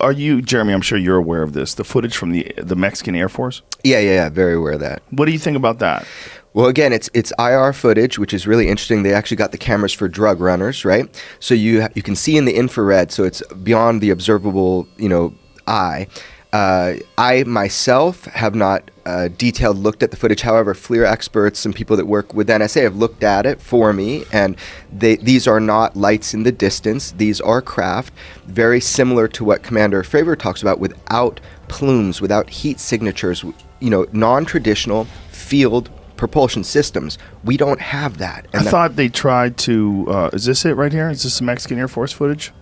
Are you, Jeremy, I'm sure you're aware of this, the footage from the Mexican Air Force? Yeah, very aware of that. What do you think about that? Well, again, it's IR footage, which is really interesting. They actually got the cameras for drug runners, right? So you can see in the infrared, so it's beyond the observable, eye. I myself have not detailed looked at the footage. However, FLIR experts, some people that work with NSA have looked at it for me, and these are not lights in the distance. These are craft, very similar to what Commander Fravor talks about, without plumes, without heat signatures, non-traditional field propulsion systems. We don't have that. And I thought they tried to, is this it right here? Is this the Mexican Air Force footage?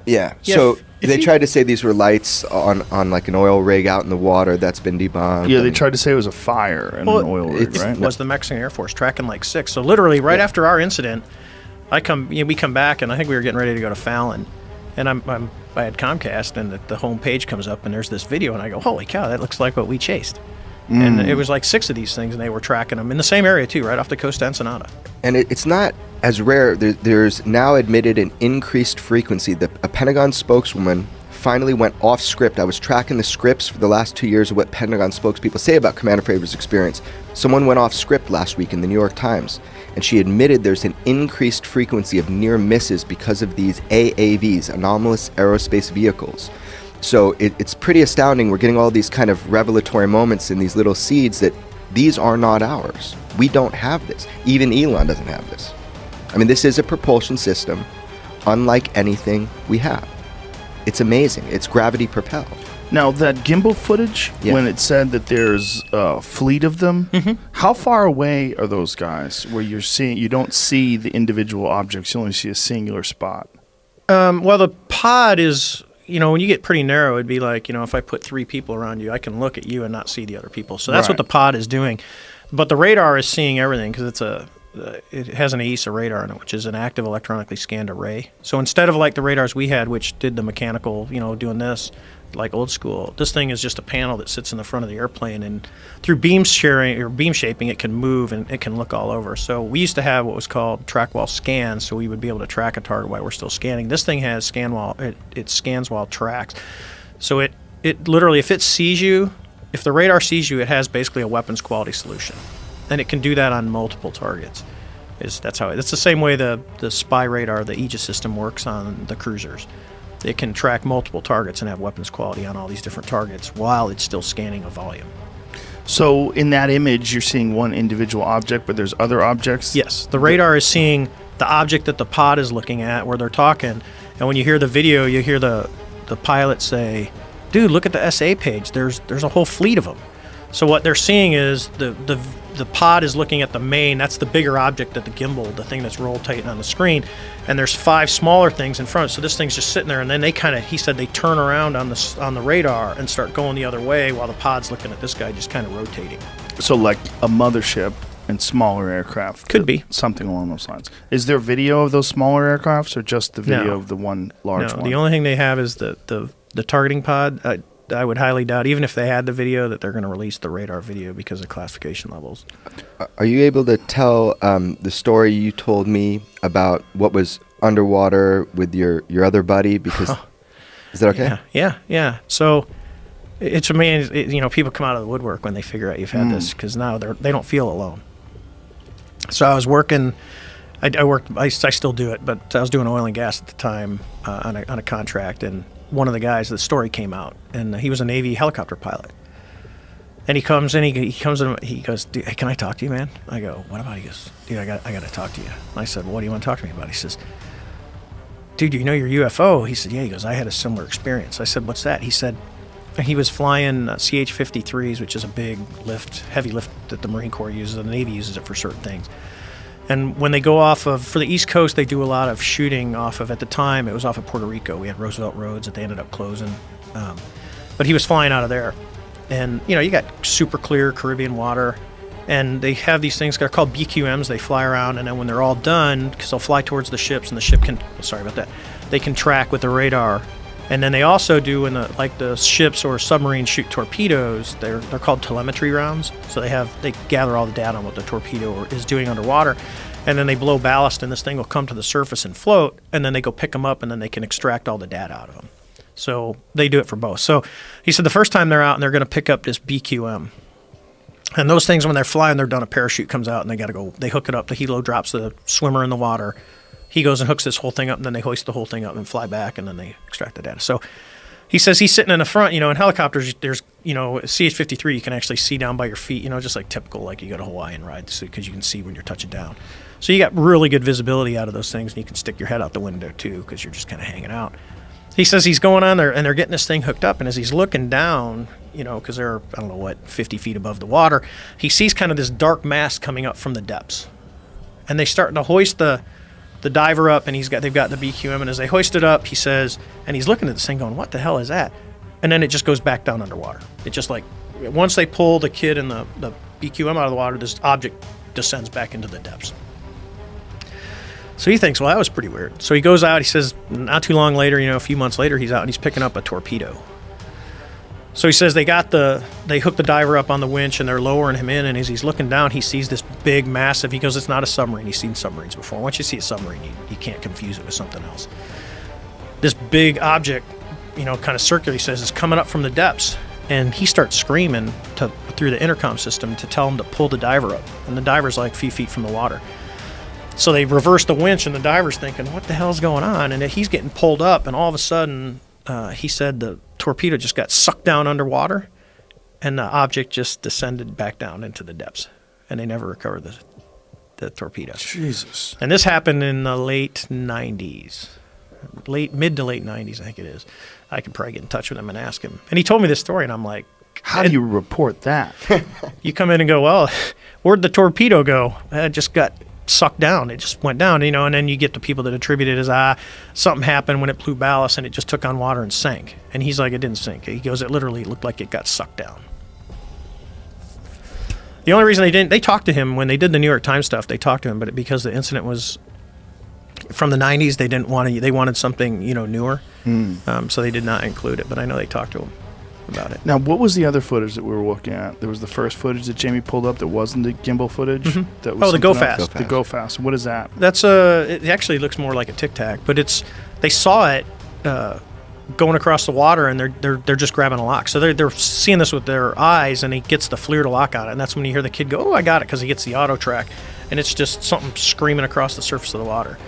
Yeah. So they tried to say these were lights on like an oil rig out in the water. That's been debunked. Yeah, they tried to say it was a fire in an oil rig, right? It was the Mexican Air Force tracking like 6. So literally right after our incident, we come back, and I think we were getting ready to go to Fallon, and I had Comcast, and the home page comes up, and there's this video, and I go, holy cow, that looks like what we chased. And it was like 6 of these things, and they were tracking them in the same area too, right off the coast of Ensenada. And it's not as rare. There's now admitted an increased frequency. A Pentagon spokeswoman finally went off script. I was tracking the scripts for the last 2 years of what Pentagon spokespeople say about Commander Fravor's experience. Someone went off script last week in the New York Times, and she admitted there's an increased frequency of near misses because of these AAVs, anomalous aerospace vehicles. So it's pretty astounding. We're getting all these kind of revelatory moments in these little seeds that these are not ours. We don't have this. Even Elon doesn't have this. I mean, this is a propulsion system unlike anything we have. It's amazing. It's gravity propelled. Now, that gimbal footage, when it said that there's a fleet of them, how far away are those guys where you don't see the individual objects, you only see a singular spot? Well, the pod is... when you get pretty narrow, it'd be like, if I put 3 people around you, I can look at you and not see the other people. So that's what the pod is doing. But the radar is seeing everything because it has an EDIÇÁO radar in it, which is an active electronically scanned array. So instead of like the radars we had, which did the mechanical, doing this, like old school, this thing is just a panel that sits in the front of the airplane, and through beam shaping, it can move and it can look all over. So we used to have what was called track while scan, so we would be able to track a target while we're still scanning. This thing has it scans while it tracks. So it literally, if the radar sees you, it has basically a weapons quality solution, and it can do that on multiple targets. It's the same way the spy radar, the Aegis system, works on the cruisers. It can track multiple targets and have weapons quality on all these different targets while it's still scanning a volume. So in that image, you're seeing one individual object, but there's other objects? Yes. The radar is seeing the object that the pod is looking at where they're talking. And when you hear the video, you hear the pilot say, dude, look at the SA page. There's a whole fleet of them. So what they're seeing is the pod is looking at the main. That's the bigger object at the gimbal, the thing that's rotating on the screen. And there's 5 smaller things in front. So this thing's just sitting there, and then he said they turn around on the radar and start going the other way while the pod's looking at this guy just kind of rotating. So like a mothership and smaller aircraft. Could be. Something along those lines. Is there video of those smaller aircrafts or just the video of the one large one? The only thing they have is the targeting pod. I would highly doubt, even if they had the video, that they're going to release the radar video because of classification levels. Are you able to tell the story you told me about what was underwater with your other buddy? Because is that okay? Yeah. So it's amazing. People come out of the woodwork when they figure out you've had this, because now they don't feel alone. So I was working. I still do it, but I was doing oil and gas at the time on a contract, and one of the guys, the story came out, and he was a Navy helicopter pilot. And he comes in, he goes, dude, hey, can I talk to you, man? I go, what about? He goes, dude, I got to talk to you. And I said, well, what do you want to talk to me about? He says, dude, you know your UFO? He said, yeah. He goes, I had a similar experience. I said, what's that? He said, he was flying CH-53s, which is a big heavy lift that the Marine Corps uses, and the Navy uses it for certain things. And when they go for the East Coast, they do a lot of shooting off of, at the time, it was off of Puerto Rico. We had Roosevelt Roads that they ended up closing. But he was flying out of there. And, you got super clear Caribbean water. And they have these things that are called BQMs. They fly around, and then when they're all done, because they'll fly towards the ships, and the ship can, they can track with the radar. And then they also do, when the ships or submarines shoot torpedoes, they're called telemetry rounds. So they gather all the data on what the torpedo is doing underwater, and then they blow ballast, and this thing will come to the surface and float, and then they go pick them up, and then they can extract all the data out of them. So they do it for both. So he said the first time they're out and they're going to pick up this BQM. And those things, when they're flying, they're done, a parachute comes out and they got to go, they hook it up, the helo drops the swimmer in the water. He goes and hooks this whole thing up, and then they hoist the whole thing up and fly back, and then they extract the data. So he says he's sitting in the front, in helicopters, there's, CH-53, you can actually see down by your feet, just like typical, like you got a Hawaiian ride, because you can see when you're touching down. So you got really good visibility out of those things, and you can stick your head out the window too, because you're just kind of hanging out. He says he's going on there, and they're getting this thing hooked up, and as he's looking down, because they're, 50 feet above the water, he sees kind of this dark mass coming up from the depths. And they start to hoist the diver up, and they've got the BQM, and as they hoist it up, he says, and he's looking at this thing going, what the hell is that? And then it just goes back down underwater. It just like, once they pull the kid and the BQM out of the water, this object descends back into the depths. So he thinks, well, that was pretty weird. So he goes out, he says, not too long later, a few months later, he's out and he's picking up a torpedo. So he says they hook the diver up on the winch and they're lowering him in, and as he's looking down, he sees this big, massive, he goes, it's not a submarine. He's seen submarines before. Once you see a submarine, you can't confuse it with something else. This big object, kind of circular, he says, is coming up from the depths, and he starts screaming through the intercom system to tell him to pull the diver up, and the diver's like a few feet from the water. So they reverse the winch, and the diver's thinking, what the hell's going on? And he's getting pulled up, and all of a sudden, he said the torpedo just got sucked down underwater, and the object just descended back down into the depths, and they never recovered the torpedo. Jesus. And this happened in the late 90s. Mid to late 90s, I think it is. I could probably get in touch with him and ask him. And he told me this story, and I'm like, how do you report that? You come in and go, well, where'd the torpedo go? It just got sucked down. It just went down, and then you get the people that attribute it as, something happened when it blew ballast and it just took on water and sank. And he's like, it didn't sink. He goes, it literally looked like it got sucked down. The only reason they talked to him when they did the New York Times stuff, they talked to him, but because the incident was from the 90s, they wanted something, newer. So they did not include it, but I know they talked to him about it. Now, what was the other footage that we were looking at? There was the first footage that Jamie pulled up that wasn't the gimbal footage. Mm-hmm. That was the Go something else? Fast. The Go Fast. What is that? That's it actually looks more like a Tic Tac, but they saw it going across the water, and they're just grabbing a lock. So they're seeing this with their eyes, and he gets the FLIR to lock on it, and that's when you hear the kid go, "Oh, I got it," because he gets the auto track, and it's just something screaming across the surface of the water.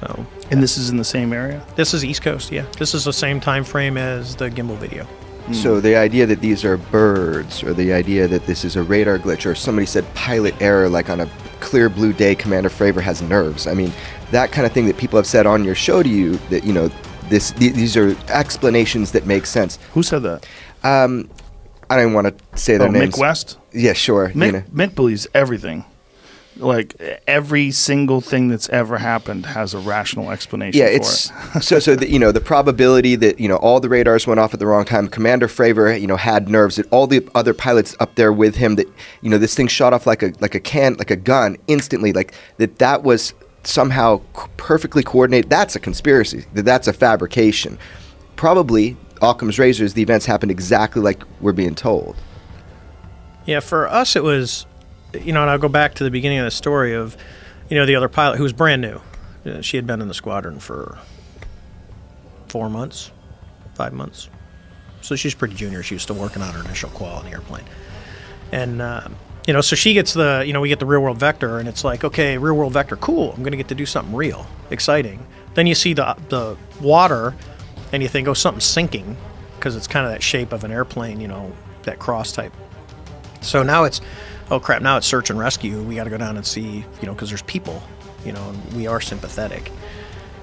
So. And this is in the same area? This is East Coast, yeah. This is the same time frame as the gimbal video. So the idea that these are birds, or the idea that this is a radar glitch, or somebody said pilot error, like on a clear blue day, Commander Fravor has nerves. I mean, that kind of thing that people have said on your show to you, that, these are explanations that make sense. Who said that? I don't want to say their names. Mick West? Yeah, sure. Mick believes everything. Like, every single thing that's ever happened has a rational explanation for it. so the probability that, all the radars went off at the wrong time, Commander Fravor, had nerves, that all the other pilots up there with him, that, this thing shot off like a gun instantly, like that was somehow perfectly coordinated. That's a conspiracy. That's a fabrication. Probably, Occam's razors, the events happened exactly like we're being told. Yeah, for us it was... and I'll go back to the beginning of the story of, the other pilot who was brand new. She had been in the squadron for 4 months, 5 months. So she's pretty junior. She was still working on her initial qual on the airplane. And, so she gets we get the real world vector, and it's like, okay, real world vector, cool. I'm going to get to do something real, exciting. Then you see the water, and you think, oh, something's sinking, because it's kind of that shape of an airplane, that cross type. So now it's... oh crap, now it's search and rescue. We got to go down and see, because there's people, and we are sympathetic.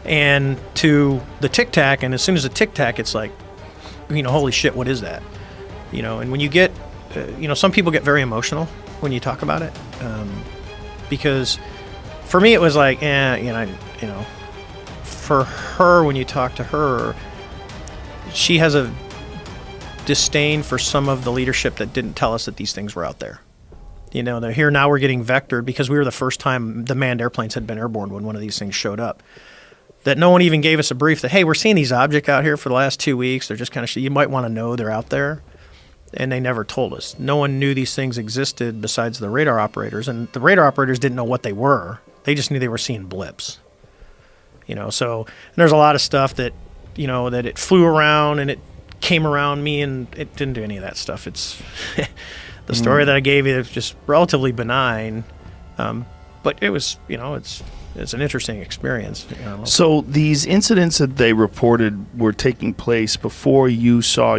And to the Tic Tac, and as soon as the Tic Tac, it's like, holy shit, what is that? And when you get, some people get very emotional when you talk about it. Because for me, it was like, for her, when you talk to her, she has a disdain for some of the leadership that didn't tell us that these things were out there. They're here now, we're getting vectored, because we were the first time the manned airplanes had been airborne when one of these things showed up. That no one even gave us a brief that, hey, we're seeing these objects out here for the last 2 weeks. They're just kind of, you might want to know they're out there. And they never told us. No one knew these things existed besides the radar operators. And the radar operators didn't know what they were. They just knew they were seeing blips. So and there's a lot of stuff that, that it flew around and it came around me, and it didn't do any of that stuff. It's the story that I gave you is just relatively benign, but it was, it's an interesting experience. So these incidents that they reported were taking place before you saw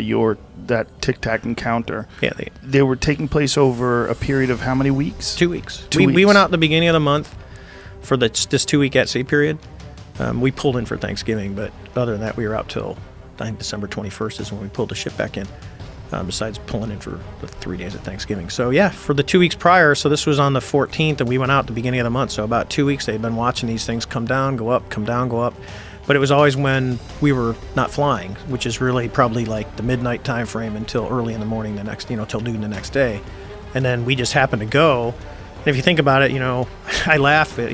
that Tic Tac encounter. Yeah, they were taking place over a period of how many weeks? 2 weeks. 2 weeks. We went out at the beginning of the month for this 2-week at sea period. We pulled in for Thanksgiving, but other than that, we were out till I think December 21st is when we pulled the ship back in. Besides pulling in for the 3 days of Thanksgiving. So yeah, for the 2 weeks prior, so this was on the 14th, and we went out at the beginning of the month. So about 2 weeks, they'd been watching these things come down, go up, come down, go up. But it was always when we were not flying, which is really probably like the midnight time frame until early in the morning the next, till noon the next day. And then we just happened to go. And if you think about it, I laugh at,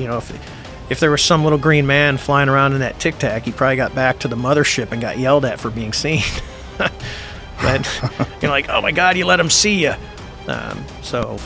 if there was some little green man flying around in that Tic Tac, he probably got back to the mothership and got yelled at for being seen. But you're like, oh my God, you let him see you. So